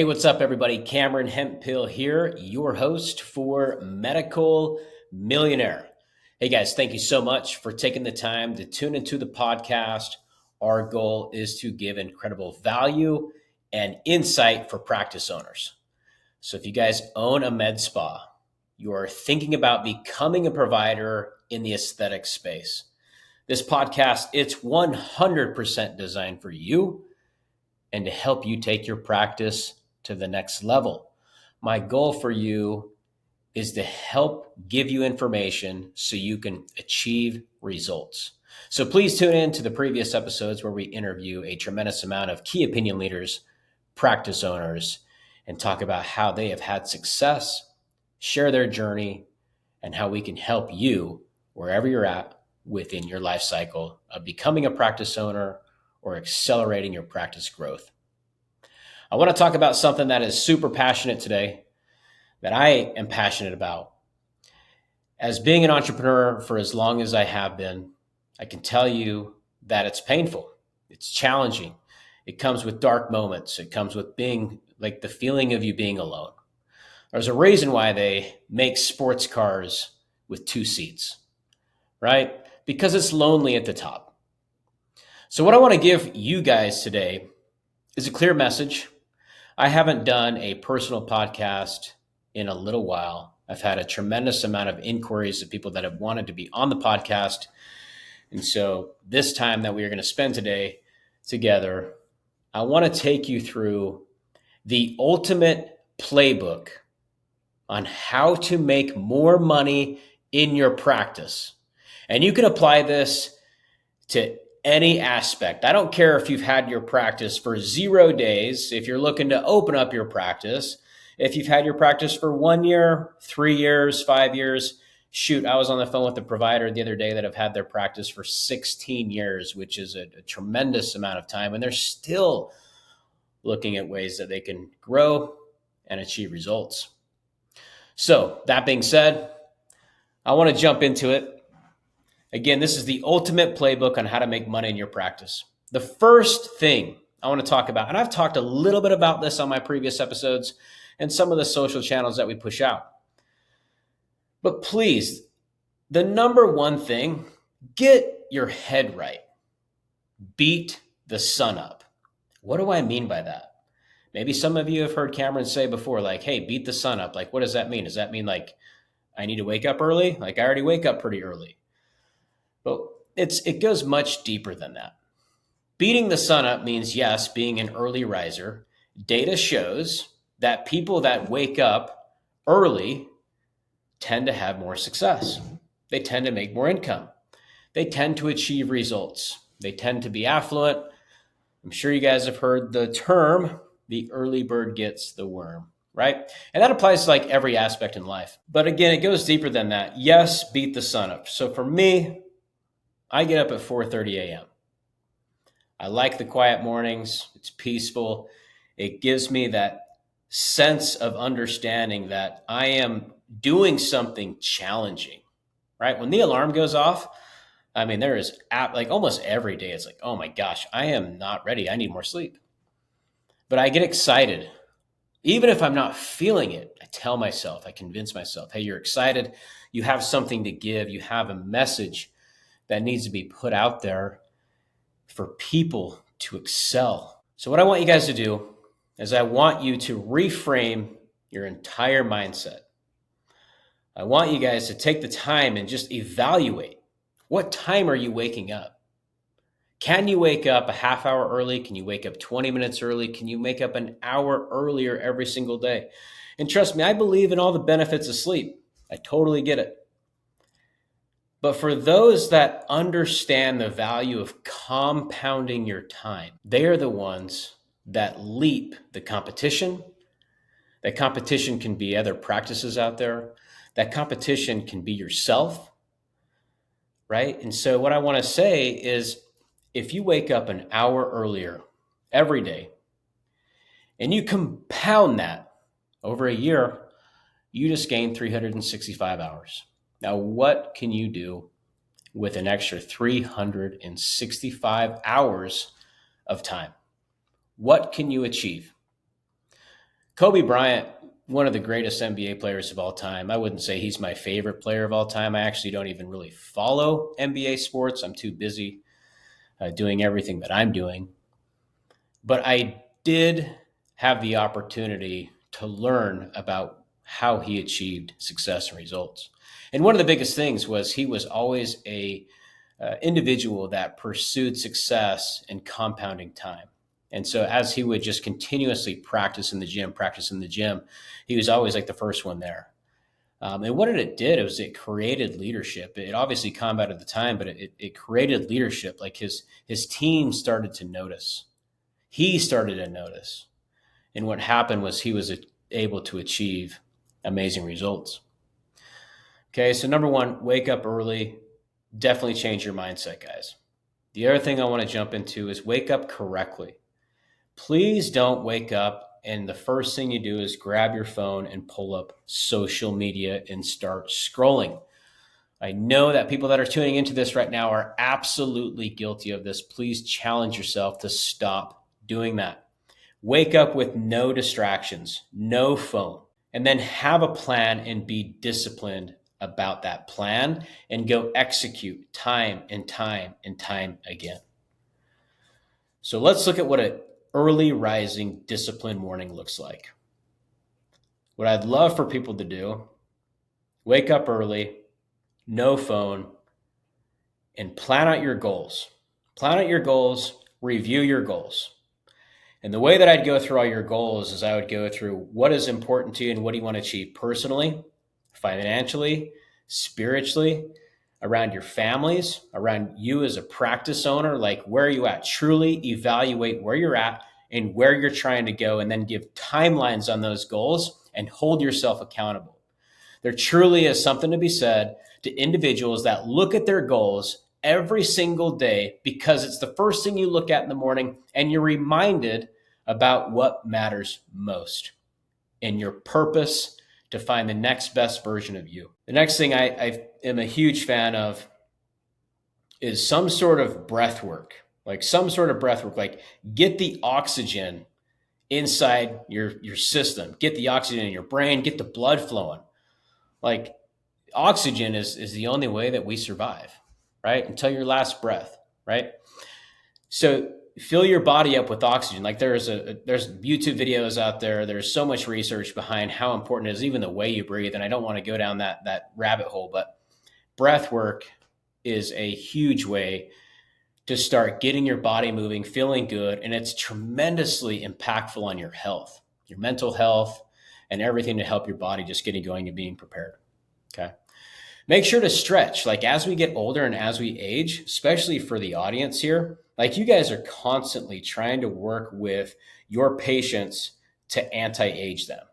Hey, what's up, everybody? Cameron Hemphill here, your host for Medical Millionaire. Hey, guys, thank you so much for taking the time to tune into the podcast. Our goal is to give incredible value and insight for practice owners. So if you guys own a med spa, you're thinking about becoming a provider in the aesthetic space. This podcast, it's 100% designed for you and to help you take your practice to the next level. My goal for you is to help give you information so you can achieve results. So please tune in to the previous episodes where we interview a tremendous amount of key opinion leaders, practice owners, and talk about how they have had success, share their journey, and how we can help you wherever you're at within your life cycle of becoming a practice owner or accelerating your practice growth. I want to talk about something that is super passionate today, that I am passionate about. As being an entrepreneur for as long as I have been, I can tell you that it's painful. It's challenging. It comes with dark moments. It comes with being like the feeling of you being alone. There's a reason why they make sports cars with 2 seats, right? Because it's lonely at the top. So what I want to give you guys today is a clear message. I haven't done a personal podcast in a little while. I've had a tremendous amount of inquiries of people that have wanted to be on the podcast. And so this time that we are going to spend today together, I want to take you through the ultimate playbook on how to make more money in your practice. And you can apply this to any aspect. I don't care if you've had your practice for 0 days, if you're looking to open up your practice, if you've had your practice for 1 year, 3 years, 5 years. Shoot, I was on the phone with a provider the other day that have had their practice for 16 years, which is a tremendous amount of time. And they're still looking at ways that they can grow and achieve results. So that being said, I want to jump into it. Again, this is the ultimate playbook on how to make money in your practice. The first thing I want to talk about, and I've talked a little bit about this on my previous episodes and some of the social channels that we push out. But please, the number one thing, get your head right. Beat the sun up. What do I mean by that? Maybe some of you have heard Cameron say before, like, hey, beat the sun up. Like, what does that mean? Does that mean like I need to wake up early? Like I already wake up pretty early. But it goes much deeper than that. Beating the sun up means, yes, being an early riser. Data shows that people that wake up early tend to have more success. They tend to make more income. They tend to achieve results. They tend to be affluent. I'm sure you guys have heard the term, the early bird gets the worm, right? And that applies to like every aspect in life. But again, it goes deeper than that. Yes, beat the sun up. So for me, I get up at 4:30 a.m. I like the quiet mornings. It's peaceful. It gives me that sense of understanding that I am doing something challenging, right? When the alarm goes off, I mean, there is like almost every day, it's like, oh my gosh, I am not ready. I need more sleep. But I get excited. Even if I'm not feeling it, I tell myself, I convince myself, hey, you're excited. You have something to give. You have a message that needs to be put out there for people to excel. So what I want you guys to do is I want you to reframe your entire mindset. I want you guys to take the time and just evaluate, what time are you waking up? Can you wake up a half hour early? Can you wake up 20 minutes early? Can you wake up an hour earlier every single day? And trust me, I believe in all the benefits of sleep. I totally get it. But for those that understand the value of compounding your time, they are the ones that leap the competition. That competition can be other practices out there. That competition can be yourself, right? And so what I want to say is if you wake up an hour earlier every day and you compound that over a year, you just gain 365 hours. Now, what can you do with an extra 365 hours of time? What can you achieve? Kobe Bryant, one of the greatest NBA players of all time. I wouldn't say he's my favorite player of all time. I actually don't even really follow NBA sports. I'm too busy doing everything that I'm doing. But I did have the opportunity to learn about how he achieved success and results. And one of the biggest things was he was always a individual that pursued success and compounding time. And so as he would just continuously practice in the gym, he was always like the first one there. And what it did was it created leadership. It obviously combated the time, but it created leadership. Like his team started to notice. He started to notice. And what happened was he was able to achieve amazing results. Okay, so number one, wake up early. Definitely change your mindset, guys. The other thing I want to jump into is wake up correctly. Please don't wake up and the first thing you do is grab your phone and pull up social media and start scrolling. I know that people that are tuning into this right now are absolutely guilty of this. Please challenge yourself to stop doing that. Wake up with no distractions, no phone, and then have a plan and be disciplined about that plan and go execute time and time and time again. So let's look at what an early rising disciplined morning looks like. What I'd love for people to do, wake up early, no phone, and plan out your goals. Plan out your goals, review your goals. And the way that I'd go through all your goals is I would go through what is important to you and what do you want to achieve personally, financially, spiritually, around your families, around you as a practice owner, like where are you at? Truly evaluate where you're at and where you're trying to go, and then give timelines on those goals and hold yourself accountable. There truly is something to be said to individuals that look at their goals every single day because it's the first thing you look at in the morning and you're reminded about what matters most and your purpose to find the next best version of you. The next thing I am a huge fan of is some sort of breath work, like get the oxygen inside your system, get the oxygen in your brain, get the blood flowing. Like oxygen is the only way that we survive, right? Until your last breath, right? So fill your body up with oxygen. Like there's YouTube videos out there. There's so much research behind how important it is, even the way you breathe. And I don't want to go down that rabbit hole, but breath work is a huge way to start getting your body moving, feeling good. And it's tremendously impactful on your health, your mental health, and everything to help your body just getting going and being prepared. Okay. Make sure to stretch. Like as we get older and as we age, especially for the audience here, like you guys are constantly trying to work with your patients to anti-age them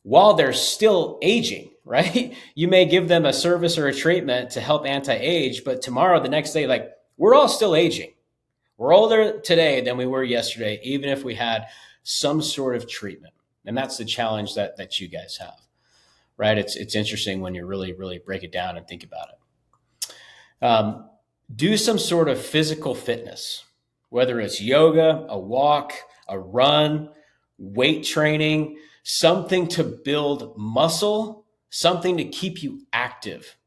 while they're still aging, right? You may give them a service or a treatment to help anti-age, but tomorrow, the next day, like we're all still aging. We're older today than we were yesterday, even if we had some sort of treatment. And that's the challenge that you guys have, right? It's interesting when you really, really break it down and think about it. Do some sort of physical fitness, whether it's yoga, a walk, a run, weight training, something to build muscle, something to keep you active.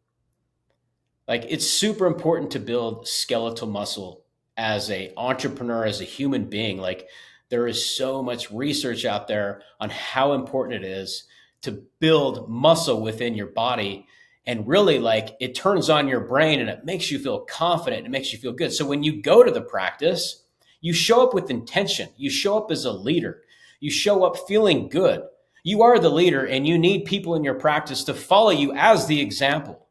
Like it's super important to build skeletal muscle as an entrepreneur, as a human being. Like there is so much research out there on how important it is to build muscle within your body. And really, like it turns on your brain and it makes you feel confident. It makes you feel good. So when you go to the practice, you show up with intention. You show up as a leader. You show up feeling good. You are the leader and you need people in your practice to follow you as the example.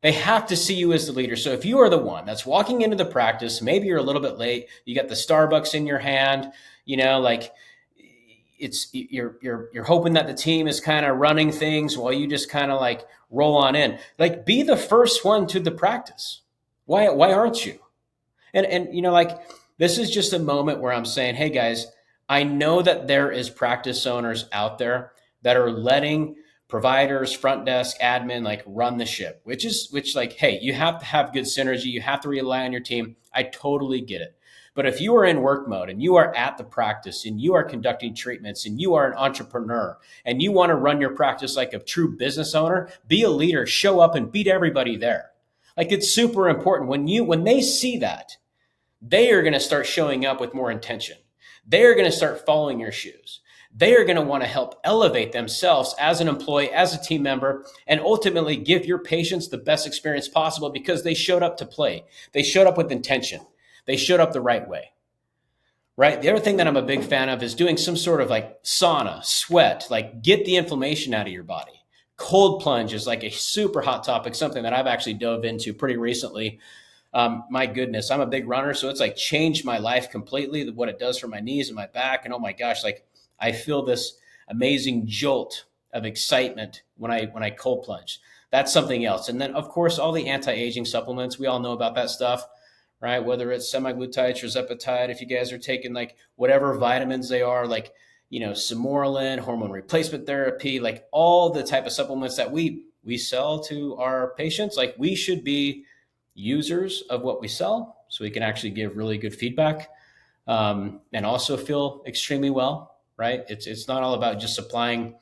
They have to see you as the leader. So if you are the one that's walking into the practice, maybe you're a little bit late, you got the Starbucks in your hand, like you're hoping that the team is kind of running things while you just kind of like roll on in. Like be the first one to the practice. Why aren't you? And this is just a moment where I'm saying, hey guys, I know that there is practice owners out there that are letting providers, front desk, admin, like run the ship, which like, hey, you have to have good synergy. You have to rely on your team. I totally get it. But if you are in work mode and you are at the practice and you are conducting treatments and you are an entrepreneur and you want to run your practice like a true business owner, be a leader, show up and beat everybody there. Like, it's super important. When they see that, they are going to start showing up with more intention. They are going to start following your shoes. They are going to want to help elevate themselves as an employee, as a team member, and ultimately give your patients the best experience possible because they showed up to play. They showed up with intention. They showed up the right way, right? The other thing that I'm a big fan of is doing some sort of like sauna, sweat, like get the inflammation out of your body. Cold plunge is like a super hot topic, something that I've actually dove into pretty recently. My goodness, I'm a big runner, so it's like changed my life completely, what it does for my knees and my back. And oh my gosh, like I feel this amazing jolt of excitement when I cold plunge. That's something else. And then of course, all the anti-aging supplements, we all know about that stuff, right? Whether it's semaglutide or zeppetide, if you guys are taking like whatever vitamins they are, like, Semoralin, hormone replacement therapy, like all the type of supplements that we sell to our patients, like we should be users of what we sell so we can actually give really good feedback, and also feel extremely well, right? It's not all about just supplying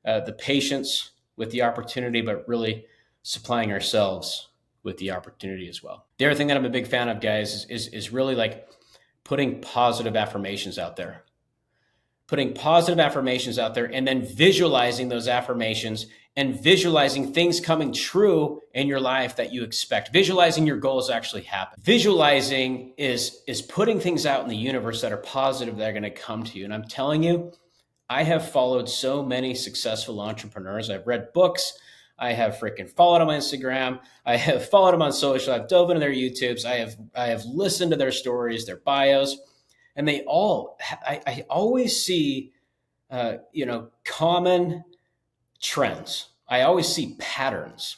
the patients with the opportunity, but really supplying ourselves with the opportunity as well. The other thing that I'm a big fan of, guys, is really like putting positive affirmations out there. Putting positive affirmations out there and then visualizing those affirmations and visualizing things coming true in your life that you expect. Visualizing your goals actually happen. Visualizing is putting things out in the universe that are positive, that are going to come to you. And I'm telling you, I have followed so many successful entrepreneurs. I've read books. I have freaking followed them on Instagram. I have followed them on social. I've dove into their YouTubes. I have listened to their stories, their bios, and they all, I always see, common trends. I always see patterns,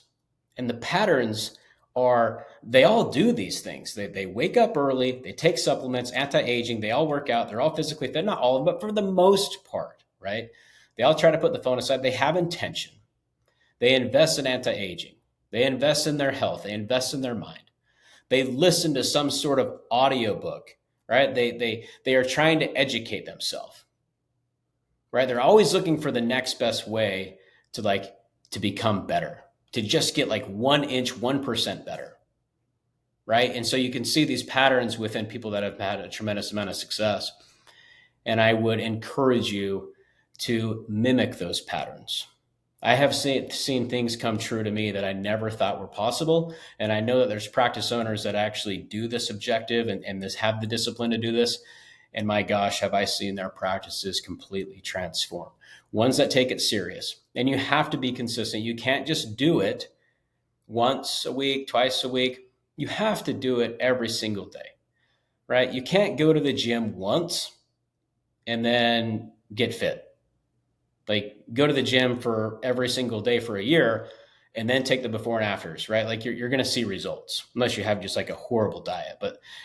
and the patterns are, they all do these things. They wake up early, they take supplements, anti-aging, they all work out, they're all physically fit, not all of them, but for the most part, right? They all try to put the phone aside. They have intention. They invest in anti-aging. They invest in their health. They invest in their mind. They listen to some sort of audiobook, right? They are trying to educate themselves, right? They're always looking for the next best way to become better, to just get like 1 inch, 1% better, right? And so you can see these patterns within people that have had a tremendous amount of success. And I would encourage you to mimic those patterns. I have seen things come true to me that I never thought were possible. And I know that there's practice owners that actually do this objective and have the discipline to do this. And my gosh, have I seen their practices completely transform. Ones that take it serious. And you have to be consistent. You can't just do it once a week, twice a week. You have to do it every single day, right? You can't go to the gym once and then get fit. Like, go to the gym for every single day for a year and then take the before and afters, right? Like you're going to see results unless you have just like a horrible diet.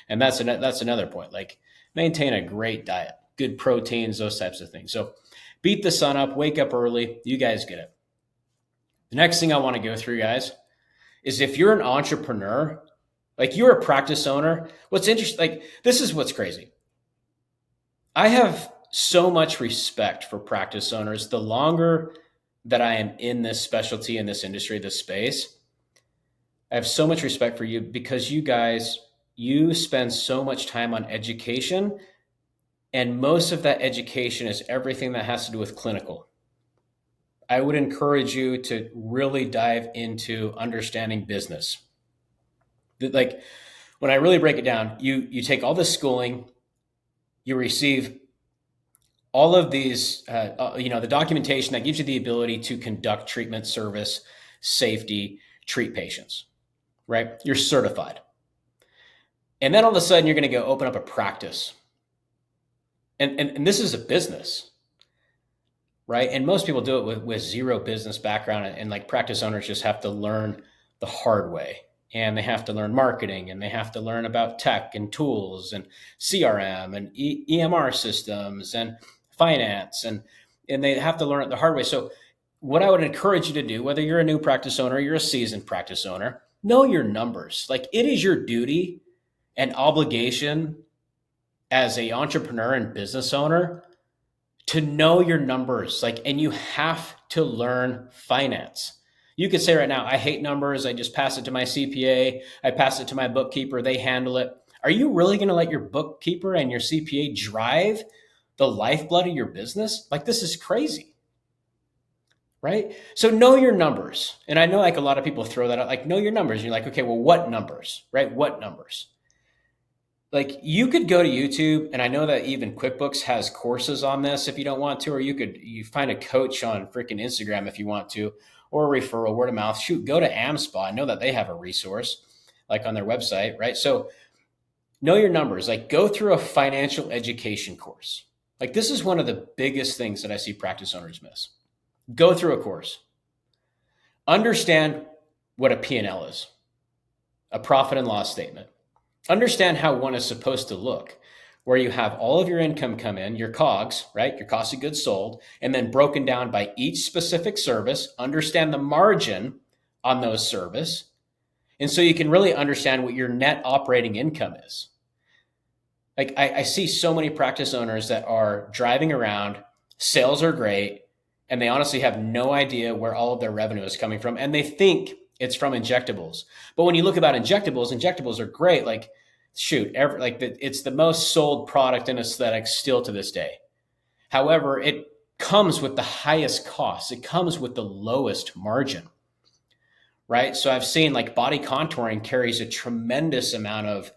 And that's another point. Like, maintain a great diet, good proteins, those types of things. So beat the sun up, wake up early. You guys get it. The next thing I want to go through, guys, is if you're an entrepreneur, like you're a practice owner, what's interesting, like this is what's crazy. I have so much respect for practice owners. The longer that I am in this specialty, in this industry, this space, I have so much respect for you because you guys, you spend so much time on education, and most of that education is everything that has to do with clinical. I would encourage you to really dive into understanding business. Like, when I really break it down, you take all this schooling, you receive all of these, the documentation that gives you the ability to conduct treatment, service, safety, treat patients, right? You're certified. And then all of a sudden you're going to go open up a practice. And this is a business, right? And most people do it with zero business background, and like practice owners just have to learn the hard way. And they have to learn marketing, and they have to learn about tech and tools and CRM and EMR systems and finance, and they have to learn it the hard way. So what I would encourage you to do, whether you're a new practice owner, or you're a seasoned practice owner, know your numbers. Like, it is your duty and obligation as a entrepreneur and business owner to know your numbers. Like, and you have to learn finance. You could say right now, I hate numbers. I just pass it to my CPA. I pass it to my bookkeeper. They handle it. Are you really going to let your bookkeeper and your CPA drive the lifeblood of your business? Like, this is crazy, right? So know your numbers. And I know like a lot of people throw that out, like, know your numbers. And you're like, okay, well, what numbers, right? What numbers? Like, you could go to YouTube, and I know that even QuickBooks has courses on this if you don't want to, or you find a coach on freaking Instagram if you want to, or a referral, word of mouth. Shoot, go to AmSpa. I know that they have a resource like on their website, right? So know your numbers. Like, go through a financial education course. Like, this is one of the biggest things that I see practice owners miss. Go through a course. Understand what a P&L is, a profit and loss statement. Understand how one is supposed to look, where you have all of your income come in, your COGS, right? Your cost of goods sold, and then broken down by each specific service. Understand the margin on those service. And so you can really understand what your net operating income is. Like, I see so many practice owners that are driving around, sales are great, and they honestly have no idea where all of their revenue is coming from. And they think it's from injectables. But when you look about injectables are great. Like, shoot, it's the most sold product in aesthetics still to this day. However, it comes with the highest cost. It comes with the lowest margin, right? So I've seen like body contouring carries a tremendous amount of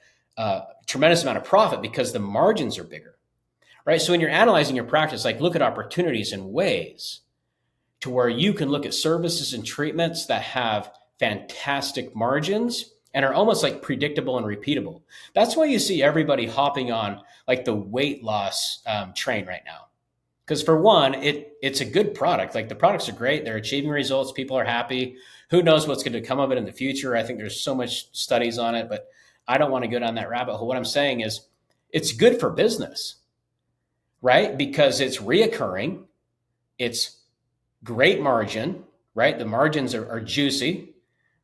profit because the margins are bigger, right? So when you're analyzing your practice, like, look at opportunities and ways to where you can look at services and treatments that have fantastic margins and are almost like predictable and repeatable. That's why you see everybody hopping on like the weight loss train right now. Because for one, it's a good product. Like, the products are great. They're achieving results. People are happy. Who knows what's going to come of it in the future? I think there's so much studies on it, but I don't want to go down that rabbit hole. What I'm saying is it's good for business, right? Because it's reoccurring. It's great margin, right? The margins are juicy,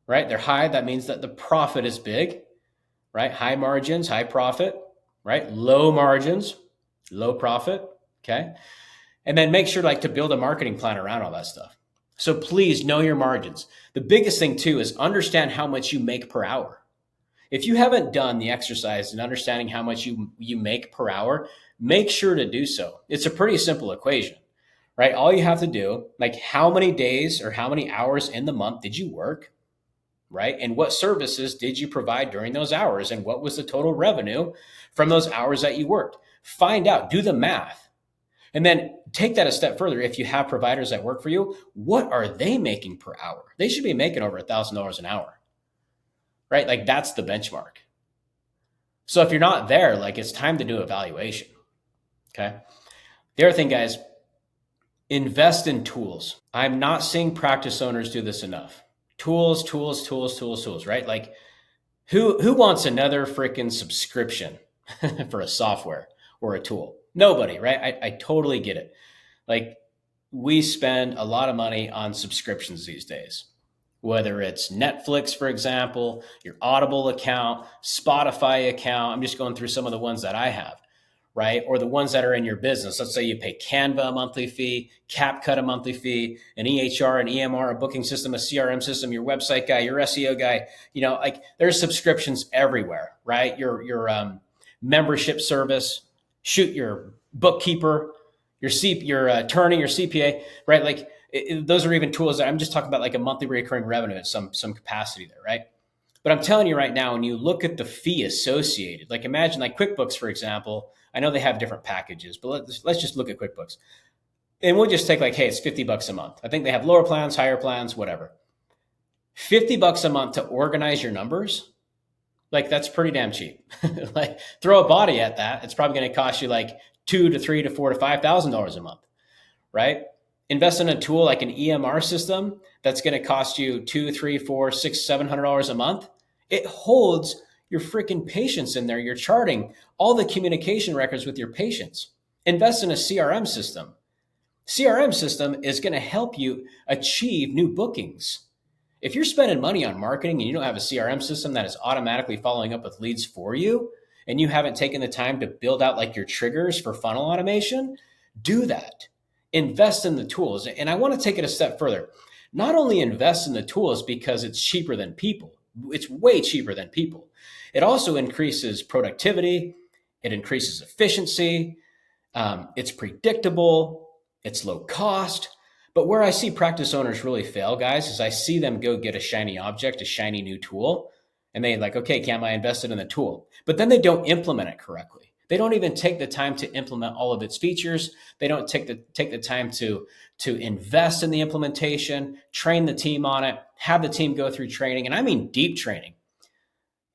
right? They're high. That means that the profit is big, right? High margins, high profit, right? Low margins, low profit. Okay. And then make sure like to build a marketing plan around all that stuff. So please know your margins. The biggest thing too is understand how much you make per hour. If you haven't done the exercise in understanding how much you make per hour, make sure to do so. It's a pretty simple equation, right? All you have to do, like, how many days or how many hours in the month did you work, right? And what services did you provide during those hours? And what was the total revenue from those hours that you worked? Find out, do the math. And then take that a step further. If you have providers that work for you, what are they making per hour? They should be making over $1,000 an hour, right? Like, that's the benchmark. So if you're not there, like, it's time to do evaluation. Okay. The other thing, guys, invest in tools. I'm not seeing practice owners do this enough. Tools, right? Like, who wants another freaking subscription for a software or a tool? Nobody, right? I totally get it. Like, we spend a lot of money on subscriptions these days, whether it's Netflix, for example, your Audible account, Spotify account. I'm just going through some of the ones that I have, right? Or the ones that are in your business. Let's say you pay Canva a monthly fee, CapCut a monthly fee, an EHR, an EMR, a booking system, a CRM system, your website guy, your SEO guy. You know, like, there's subscriptions everywhere, right? Your membership service, shoot, your bookkeeper, your attorney, your CPA, right? Like, those are even tools that I'm just talking about, like a monthly recurring revenue at some capacity there, right? But I'm telling you right now, when you look at the fee associated, like, imagine like QuickBooks, for example. I know they have different packages, but let's just look at QuickBooks. And we'll just take like, hey, it's $50 a month. I think they have lower plans, higher plans, whatever. $50 a month to organize your numbers. Like, that's pretty damn cheap. Like, throw a body at that. It's probably going to cost you like $2,000 to $3,000 to $4,000 to $5,000 a month, right? Invest in a tool like an EMR system that's going to cost you $200, $300, $400, $600, $700 a month. It holds your freaking patients in there. You're charting all the communication records with your patients. Invest in a CRM system. CRM system is going to help you achieve new bookings. If you're spending money on marketing and you don't have a CRM system that is automatically following up with leads for you, and you haven't taken the time to build out like your triggers for funnel automation, do that. Invest in the tools. And I want to take it a step further. Not only invest in the tools because it's cheaper than people, it's way cheaper than people. It also increases productivity, it increases efficiency, it's predictable, it's low cost. But where I see practice owners really fail, guys, is I see them go get a shiny object, a shiny new tool, and they like, okay, Cam, I invested in the tool. But then they don't implement it correctly. They don't even take the time to implement all of its features. They don't take the time to invest in the implementation, train the team on it, have the team go through training, and I mean deep training.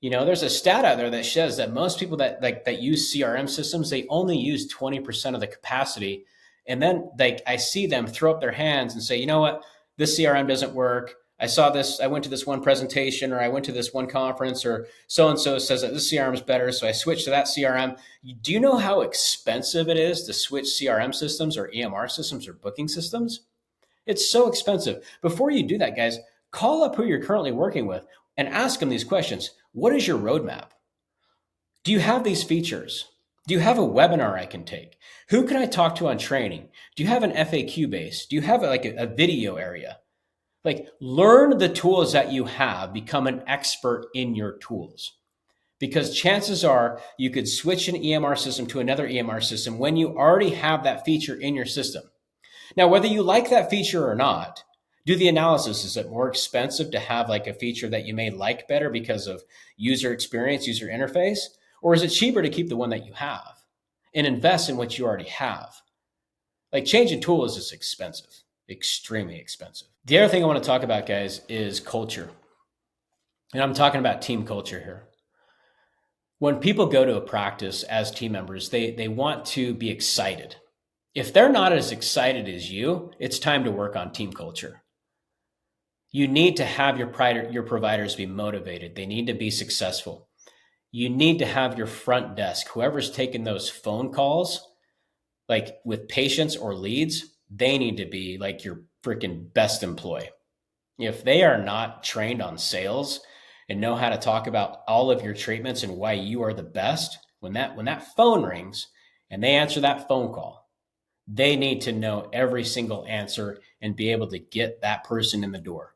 There's a stat out there that says that most people that use CRM systems, they only use 20% of the capacity. And then I see them throw up their hands and say, you know what, this CRM doesn't work. I saw this, I went to this one presentation, or I went to this one conference, or so-and-so says that this CRM is better, so I switched to that CRM. Do you know how expensive it is to switch CRM systems or EMR systems or booking systems? It's so expensive. Before you do that, guys, call up who you're currently working with and ask them these questions. What is your roadmap? Do you have these features? Do you have a webinar I can take? Who can I talk to on training? Do you have an FAQ base? Do you have a video area? Like, learn the tools that you have, become an expert in your tools. Because chances are you could switch an EMR system to another EMR system when you already have that feature in your system. Now, whether you like that feature or not, do the analysis. Is it more expensive to have like a feature that you may like better because of user experience, user interface? Or is it cheaper to keep the one that you have and invest in what you already have? Like, changing tools is expensive, extremely expensive. The other thing I want to talk about, guys, is culture. And I'm talking about team culture here. When people go to a practice as team members, they want to be excited. If they're not as excited as you, it's time to work on team culture. You need to have your providers be motivated. They need to be successful. You need to have your front desk, whoever's taking those phone calls, like with patients or leads, they need to be like your freaking best employee. If they are not trained on sales and know how to talk about all of your treatments and why you are the best, when that phone rings and they answer that phone call, they need to know every single answer and be able to get that person in the door.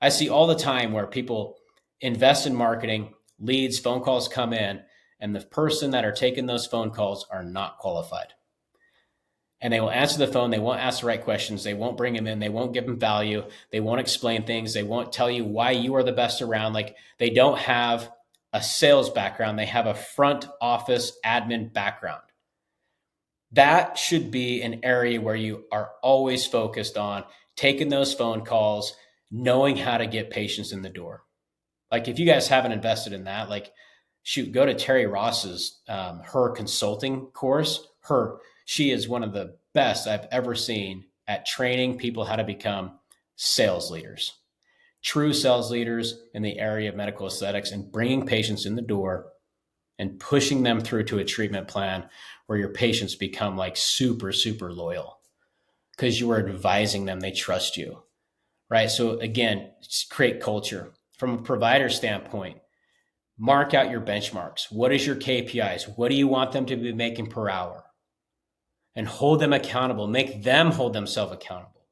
I see all the time where people invest in marketing, leads, phone calls come in, and the person that are taking those phone calls are not qualified. And they will answer the phone. They won't ask the right questions. They won't bring them in. They won't give them value. They won't explain things. They won't tell you why you are the best around. Like, they don't have a sales background. They have a front office admin background. That should be an area where you are always focused on taking those phone calls, knowing how to get patients in the door. Like, if you guys haven't invested in that, like, shoot, go to Terry Ross's, her consulting course. She is one of the best I've ever seen at training people how to become sales leaders, true sales leaders in the area of medical aesthetics, and bringing patients in the door and pushing them through to a treatment plan where your patients become like super, super loyal because you are advising them, they trust you, right? So again, create culture. From a provider standpoint, mark out your benchmarks. What is your KPIs? What do you want them to be making per hour? And hold them accountable. Make them hold themselves accountable.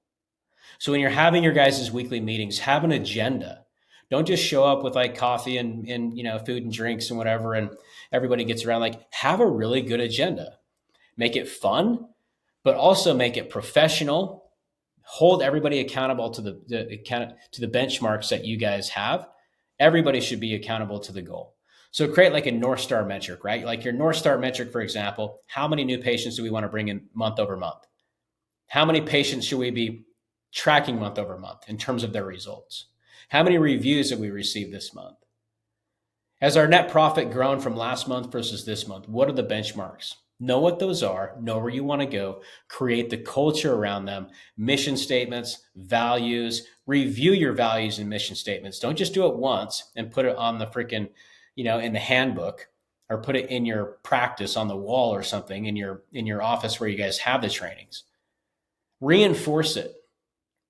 So when you're having your guys' weekly meetings, have an agenda. Don't just show up with like coffee and food and drinks and whatever, and everybody gets around. Like, have a really good agenda. Make it fun, but also make it professional. Hold everybody accountable to the benchmarks that you guys have. Everybody should be accountable to the goal. So create like a North Star metric, right? Like your North Star metric, for example, how many new patients do we want to bring in month over month? How many patients should we be tracking month over month in terms of their results? How many reviews have we received this month? Has our net profit grown from last month versus this month? What are the benchmarks? Know what those are, know where you want to go, create the culture around them, mission statements, values, review your values and mission statements. Don't just do it once and put it on the freaking, in the handbook, or put it in your practice on the wall or something in your office where you guys have the trainings. Reinforce it.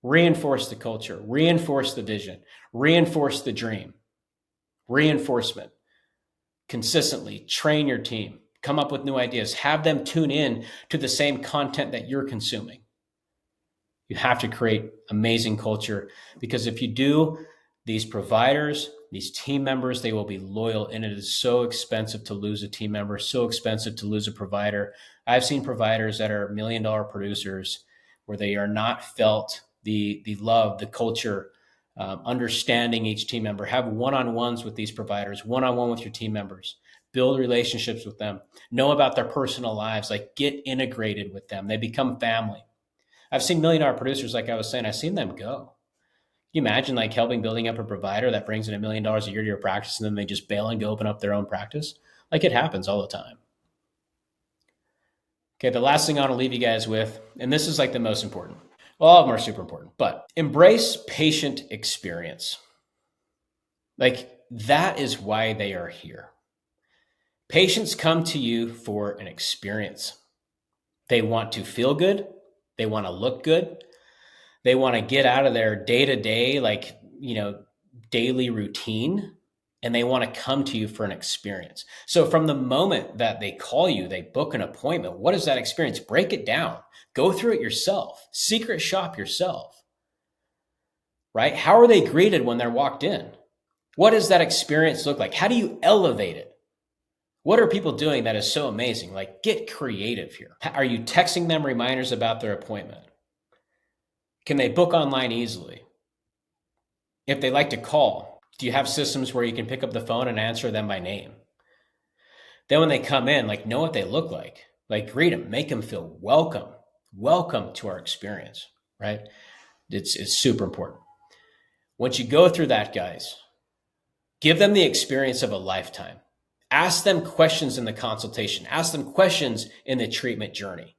Reinforce the culture. Reinforce the vision. Reinforce the dream. Reinforcement. Consistently train your team. Come up with new ideas. Have them tune in to the same content that you're consuming. You have to create amazing culture, because if you do, these providers, these team members, they will be loyal, and it is so expensive to lose a team member, so expensive to lose a provider. I've seen providers that are $1 million producers where they are not felt the love, the culture, understanding each team member. Have one-on-ones with these providers, one-on-one with your team members. Build relationships with them. Know about their personal lives. Like, get integrated with them. They become family. I've seen $1 million producers, like I was saying, I've seen them go. Can you imagine like building up a provider that brings in $1 million a year to your practice, and then they just bail and go open up their own practice? Like, it happens all the time. Okay, the last thing I want to leave you guys with, and this is like the most important. Well, all of them are super important, but embrace patient experience. Like, that is why they are here. Patients come to you for an experience. They want to feel good. They want to look good. They want to get out of their day-to-day, like, daily routine, and they want to come to you for an experience. So from the moment that they call you, they book an appointment, what is that experience? Break it down. Go through it yourself. Secret shop yourself, right? How are they greeted when they're walked in? What does that experience look like? How do you elevate it? What are people doing that is so amazing? Like, get creative here. Are you texting them reminders about their appointment? Can they book online easily? If they like to call, do you have systems where you can pick up the phone and answer them by name? Then when they come in, like, know what they look like. Like, greet them, make them feel welcome. Welcome to our experience, right? It's super important. Once you go through that, guys, give them the experience of a lifetime. Ask them questions in the consultation. Ask them questions in the treatment journey.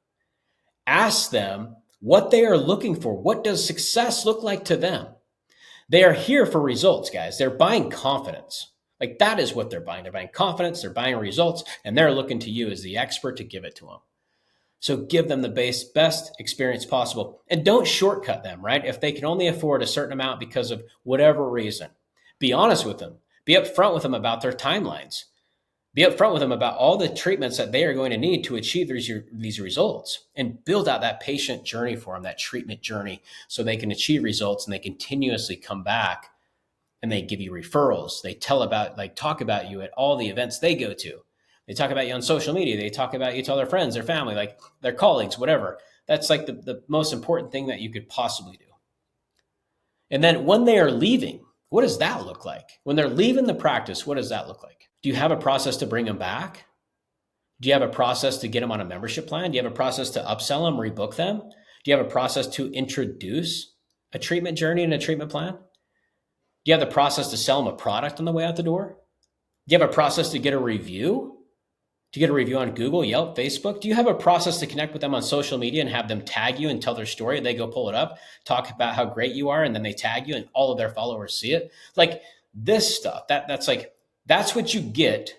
Ask them what they are looking for. What does success look like to them? They are here for results, guys. They're buying confidence. Like, that is what they're buying. They're buying confidence, they're buying results, and they're looking to you as the expert to give it to them. So give them the best experience possible. And don't shortcut them, right? If they can only afford a certain amount because of whatever reason, be honest with them. Be upfront with them about their timelines. Be upfront with them about all the treatments that they are going to need to achieve these results, and build out that patient journey for them, that treatment journey, so they can achieve results and they continuously come back and they give you referrals. They talk about you at all the events they go to. They talk about you on social media. They talk about you to all their friends, their family, like their colleagues, whatever. That's like the most important thing that you could possibly do. And then when they are leaving, what does that look like? When they're leaving the practice, what does that look like? Do you have a process to bring them back? Do you have a process to get them on a membership plan? Do you have a process to upsell them, rebook them? Do you have a process to introduce a treatment journey and a treatment plan? Do you have the process to sell them a product on the way out the door? Do you have a process to get a review? To get a review on Google, Yelp, Facebook? Do you have a process to connect with them on social media and have them tag you and tell their story, and they go pull it up, talk about how great you are, and then they tag you and all of their followers see it? Like, this stuff, that's what you get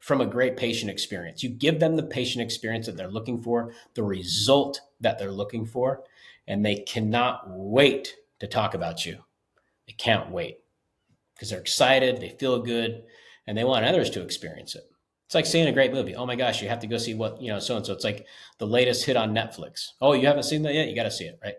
from a great patient experience. You give them the patient experience that they're looking for, the result that they're looking for, and they cannot wait to talk about you. They can't wait because they're excited, they feel good, and they want others to experience it. It's like seeing a great movie. Oh my gosh, you have to go see what, so-and-so. It's like the latest hit on Netflix. Oh, you haven't seen that yet? You got to see it, right?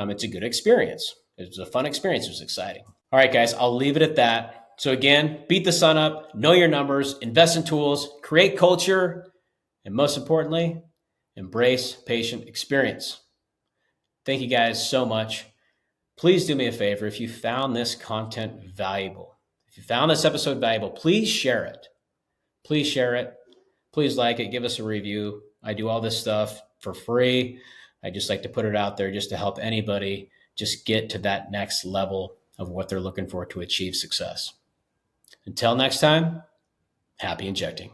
It's a good experience. It's a fun experience. It was exciting. All right, guys, I'll leave it at that. So again, beat the sun up, know your numbers, invest in tools, create culture, and most importantly, embrace patient experience. Thank you guys so much. Please do me a favor. If you found this content valuable, if you found this episode valuable, please share it. Please share it. Please like it. Give us a review. I do all this stuff for free. I just like to put it out there just to help anybody just get to that next level of what they're looking for to achieve success. Until next time, happy injecting.